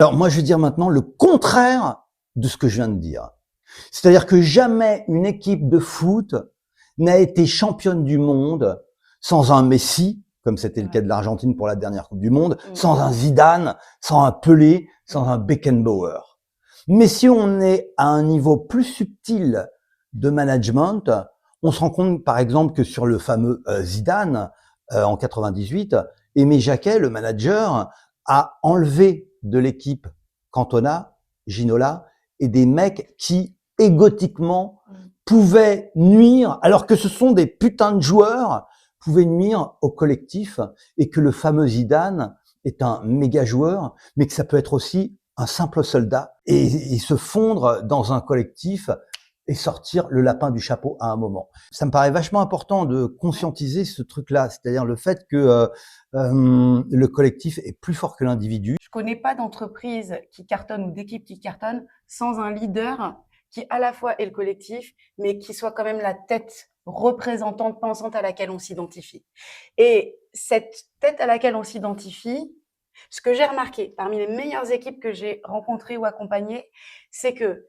Alors moi, je vais dire maintenant le contraire de ce que je viens de dire. C'est-à-dire que jamais une équipe de foot n'a été championne du monde sans un Messi, comme c'était le cas Ouais. de l'Argentine pour la dernière Coupe du Monde, Mmh. sans un Zidane, sans un Pelé, sans un Beckenbauer. Mais si on est à un niveau plus subtil de management, on se rend compte par exemple que sur le fameux Zidane en 98, Aimé Jacquet, le manager, a enlevé de l'équipe Cantona, Ginola et des mecs qui égotiquement pouvaient nuire, alors que ce sont des putains de joueurs, pouvaient nuire au collectif, et que le fameux Zidane est un méga joueur, mais que ça peut être aussi un simple soldat et se fondre dans un collectif et sortir le lapin du chapeau à un moment. Ça me paraît vachement important de conscientiser ce truc-là, c'est-à-dire le fait que le collectif est plus fort que l'individu. Je connais pas d'entreprise qui cartonne ou d'équipe qui cartonne sans un leader qui à la fois est le collectif, mais qui soit quand même la tête représentante, pensante à laquelle on s'identifie. Et cette tête à laquelle on s'identifie, ce que j'ai remarqué parmi les meilleures équipes que j'ai rencontrées ou accompagnées, c'est que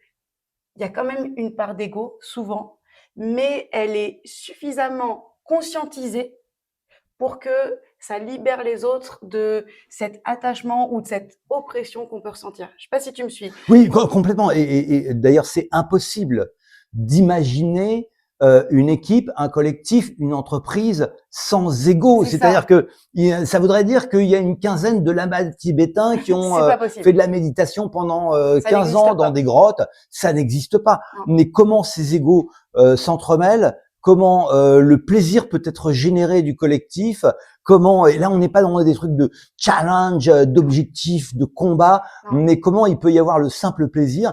il y a quand même une part d'ego, souvent, mais elle est suffisamment conscientisée pour que ça libère les autres de cet attachement ou de cette oppression qu'on peut ressentir. Je sais pas si tu me suis. Oui, complètement. Et d'ailleurs, c'est impossible d'imaginer une équipe, un collectif, une entreprise sans ego. C'est C'est-à-dire ça, que ça voudrait dire qu'il y a une quinzaine de lamas tibétains qui ont c'est pas fait possible. de la méditation pendant Ça 15 n'existe ans dans pas. des grottes. Ça n'existe pas. Non. Mais comment ces égos s'entremêlent? Comment le plaisir peut être généré du collectif? Comment, et là on n'est pas dans des trucs de challenge, d'objectifs, de combat, Non. mais comment il peut y avoir le simple plaisir